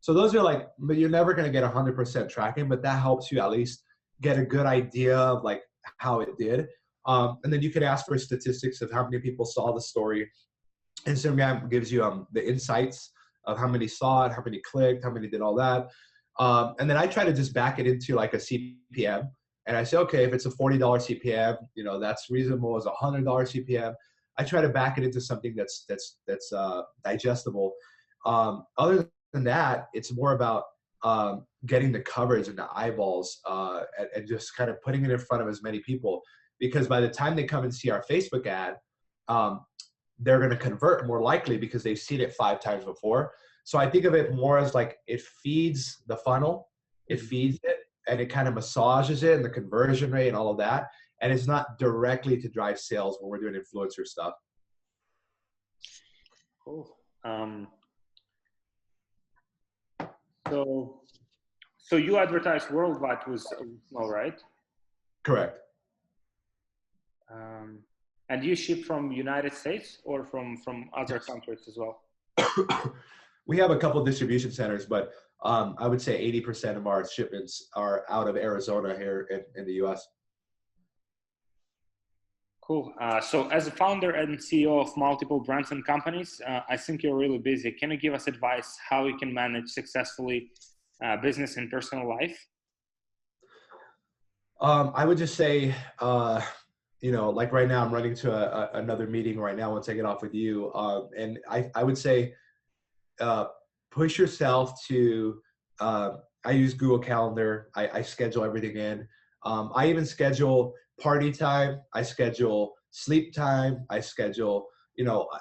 So those are like, but you're never going to get 100% tracking, but that helps you at least get a good idea of like how it did. And then you can ask for statistics of how many people saw the story. Instagram gives you the insights of how many saw it, how many clicked, how many did all that. And then I try to just back it into like a CPM. And I say, okay, if it's a $40 CPM, that's reasonable as a $100 CPM. I try to back it into something that's digestible. Other than that, it's more about getting the coverage and the eyeballs, and just kind of putting it in front of as many people. Because by the time they come and see our Facebook ad, they're going to convert more likely because they've seen it 5 times before. So I think of it more as like it feeds the funnel, it feeds it, and it kind of massages it and the conversion rate and all of that. And it's not directly to drive sales when we're doing influencer stuff. cool. So you advertise worldwide with Snow, right? Correct. And you ship from United States or from other countries as well? We have a couple distribution centers, but I would say 80% of our shipments are out of Arizona here in the US. Cool. So as a founder and CEO of multiple brands and companies, I think you're really busy. Can you give us advice how you can manage successfully business and personal life? I would just say, like right now I'm running to another meeting right now once I get off with you. And I would say, push yourself to, I use Google Calendar. I schedule everything in. I even schedule party time. I schedule sleep time. I schedule,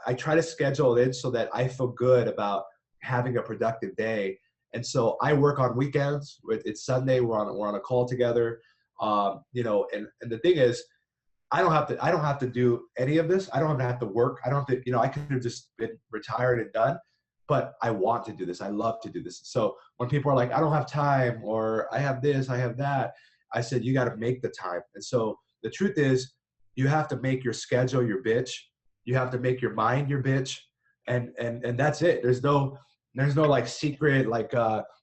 I try to schedule it in so that I feel good about having a productive day. And so I work on weekends. It's Sunday. We're on a call together. And the thing is, I don't have to do any of this. I don't have to work. I don't have to, I could have just been retired and done, but I want to do this. I love to do this. So when people are like, I don't have time, or I have this, I have that, I said, you got to make the time. And so the truth is, you have to make your schedule your bitch. You have to make your mind your bitch. And that's it. There's no like secret, like,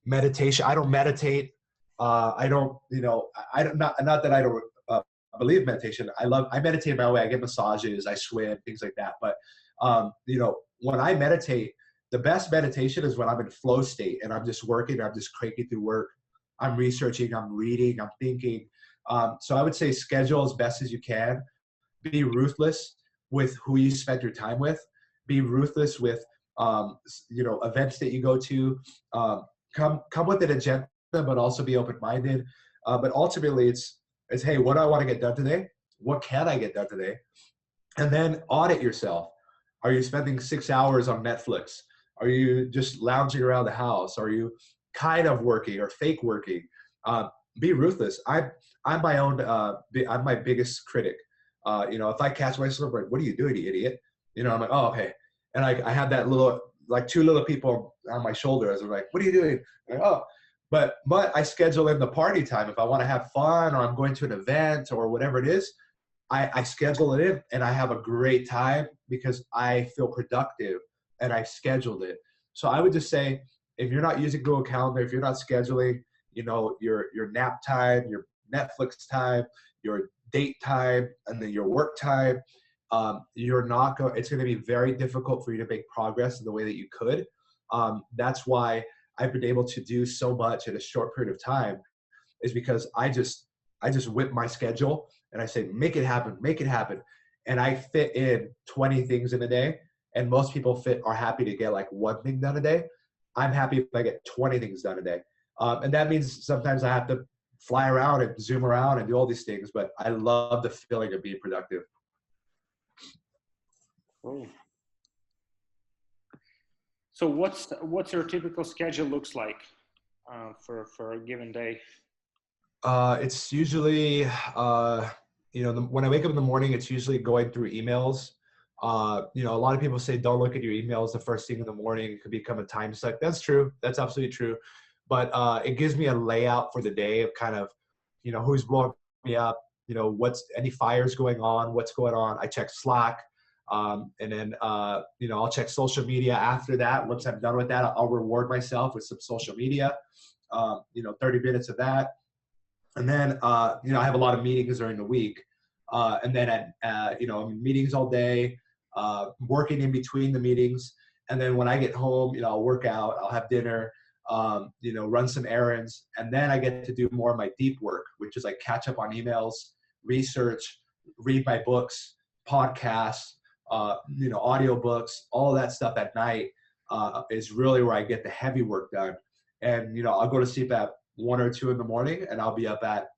meditation. I don't meditate. I don't, not that I don't, believe meditation. I meditate my way. I get massages, I swim, things like that. But, when I meditate, the best meditation is when I'm in flow state and I'm just working, I'm just cranking through work. I'm researching, I'm reading, I'm thinking. So I would say schedule as best as you can. Be ruthless with who you spend your time with. Be ruthless with, events that you go to. Come with an agenda, but also be open-minded. But ultimately it's, hey, what do I want to get done today? What can I get done today? And then audit yourself. Are you spending 6 hours on Netflix? Are you just lounging around the house? Are you kind of working or fake working? Be ruthless. I'm my own, I'm my biggest critic. If I catch myself, like, what are you doing, you idiot? I'm like, oh, okay. And I have that little, like 2 little people on my shoulders. I'm like, what are you doing? I'm like, oh. But I schedule in the party time. If I want to have fun, or I'm going to an event or whatever it is, I schedule it in and I have a great time because I feel productive and I scheduled it. So I would just say, if you're not using Google Calendar, if you're not scheduling, your nap time, your Netflix time, your date time, and then your work time, it's going to be very difficult for you to make progress in the way that you could. That's why I've been able to do so much in a short period of time, is because I just whip my schedule and I say, make it happen. And I fit in 20 things in a day. And most people are happy to get like 1 thing done a day. I'm happy if I get 20 things done a day. And that means sometimes I have to fly around and zoom around and do all these things, but I love the feeling of being productive. Cool. So what's your typical schedule looks like? for a given day? It's usually, when I wake up in the morning, it's usually going through emails. A lot of people say don't look at your emails the first thing in the morning. It could become a time suck. That's true. That's absolutely true. But it gives me a layout for the day of kind of, who's blowing me up, what's any fires going on, what's going on. I check Slack. And then, I'll check social media after that. Once I'm done with that, I'll reward myself with some social media, 30 minutes of that. And then, I have a lot of meetings during the week. And then I'm in meetings all day, working in between the meetings. And then when I get home, I'll work out, I'll have dinner, run some errands. And then I get to do more of my deep work, which is like catch up on emails, research, read my books, podcasts, audiobooks, all of that stuff at night is really where I get the heavy work done. And, I'll go to sleep at 1 or 2 in the morning, and I'll be up at,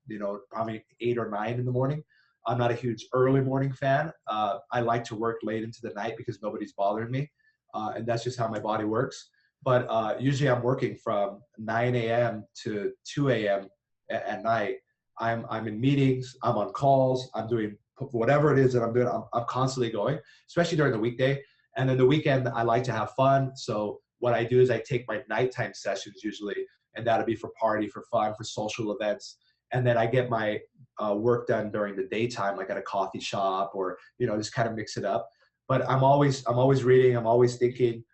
probably 8 or 9 in the morning. I'm not a huge early morning fan. I like to work late into the night because nobody's bothering me. And that's just how my body works. But usually I'm working from 9 a.m. to 2 a.m. at night. I'm in meetings, I'm on calls, I'm doing whatever it is that I'm doing. I'm constantly going, especially during the weekday. And then the weekend, I like to have fun. So what I do is I take my nighttime sessions usually, and that'll be for party, for fun, for social events. And then I get my work done during the daytime, like at a coffee shop, or just kind of mix it up. But I'm always reading. I'm always thinking.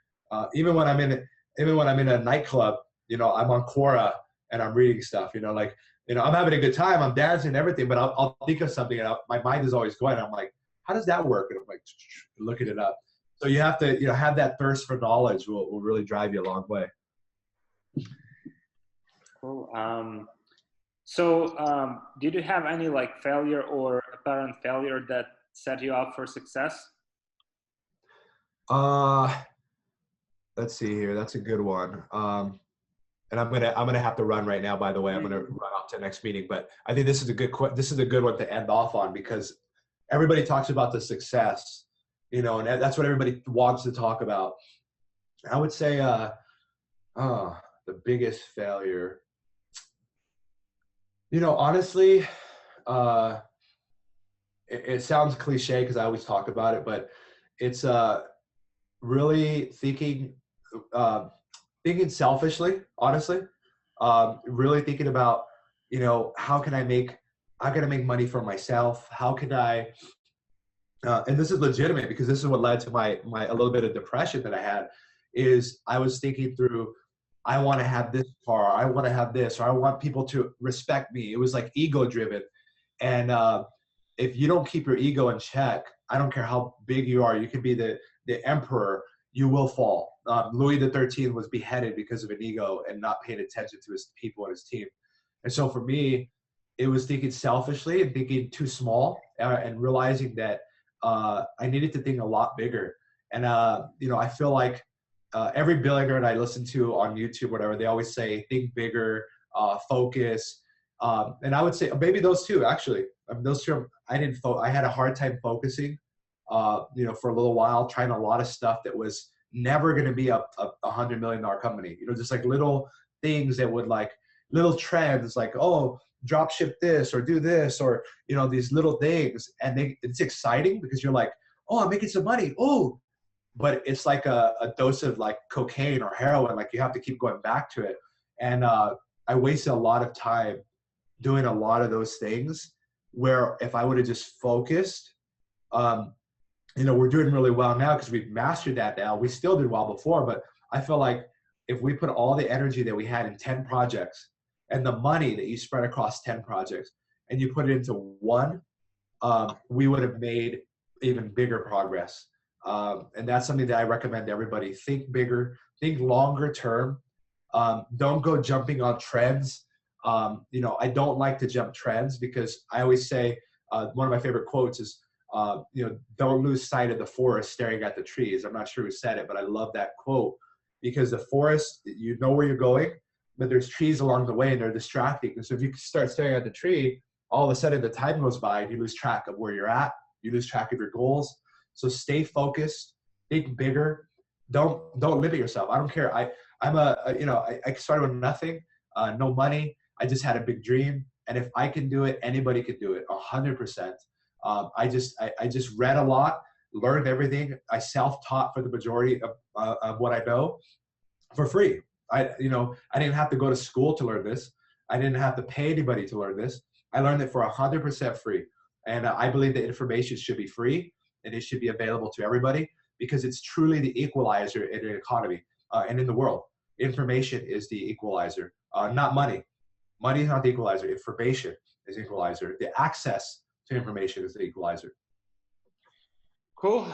Even when I'm in a nightclub, I'm on Quora and I'm reading stuff. I'm having a good time. I'm dancing and everything, but I'll think of something, and my mind is always going. I'm like, how does that work? And I'm like, looking it up. So you have to have that thirst for knowledge will really drive you a long way. Cool. So did you have any failure or apparent failure that set you up for success? Let's see here. That's a good one. And I'm gonna have to run right now. By the way, I'm gonna run off to the next meeting. But I think this is a good one to end off on, because everybody talks about the success, and that's what everybody wants to talk about. I would say, the biggest failure. Honestly, it sounds cliche because I always talk about it, but it's really thinking selfishly, honestly, really thinking about, how can I make money for myself? How can I, and this is legitimate because this is what led to my a little bit of depression that I had, is I was thinking through, I want to have this car, I want to have this, or I want people to respect me. It was like ego driven. And if you don't keep your ego in check, I don't care how big you are, you can be the emperor, you will fall. Louis XIII was beheaded because of an ego and not paying attention to his people and his team. And so for me, it was thinking selfishly and thinking too small, and realizing that I needed to think a lot bigger. And, I feel like every billionaire that I listen to on YouTube, whatever, they always say, think bigger, focus. And I would say maybe those two, actually. Those two, I had a hard time focusing, for a little while, trying a lot of stuff that was never going to be a $100 million company. Just like little things that would little trends, like, oh, drop ship this or do this, or, these little things. And it's exciting because you're like, oh, I'm making some money. Oh, but it's like a dose of cocaine or heroin. You have to keep going back to it. And I wasted a lot of time doing a lot of those things, where if I would have just focused, we're doing really well now because we've mastered that now. We still did well before, but I feel like if we put all the energy that we had in 10 projects and the money that you spread across 10 projects and you put it into one, we would have made even bigger progress. And that's something that I recommend to everybody. Think bigger, think longer term. Don't go jumping on trends. I don't like to jump trends because I always say, one of my favorite quotes is, don't lose sight of the forest staring at the trees. I'm not sure who said it, but I love that quote, because the forest, you know where you're going, but there's trees along the way and they're distracting. And so if you start staring at the tree, all of a sudden the time goes by and you lose track of where you're at. You lose track of your goals. So stay focused, think bigger. Don't limit yourself. I don't care. I started with nothing. no money. I just had a big dream. And if I can do it, anybody can do it 100%. I just read a lot, learned everything. I self-taught for the majority of what I know for free. I didn't have to go to school to learn this. I didn't have to pay anybody to learn this. I learned it for 100% free. And I believe that information should be free and it should be available to everybody because it's truly the equalizer in an economy and in the world. Information is the equalizer, not money. Money is not the equalizer. Information is the equalizer. The access to information is the equalizer. Cool.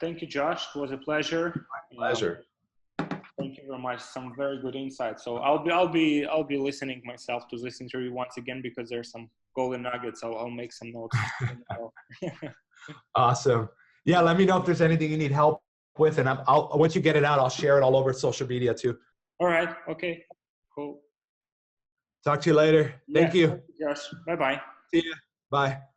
Thank you, Josh. It was a pleasure. My pleasure. Thank you very much. Some very good insights. So I'll be listening myself to this interview once again because there's some golden nuggets. I'll make some notes. Awesome. Yeah. Let me know if there's anything you need help with, and I'll once you get it out, I'll share it all over social media too. All right. Okay. Cool. Talk to you later. Thank you. Josh. Bye-bye. See you. Bye.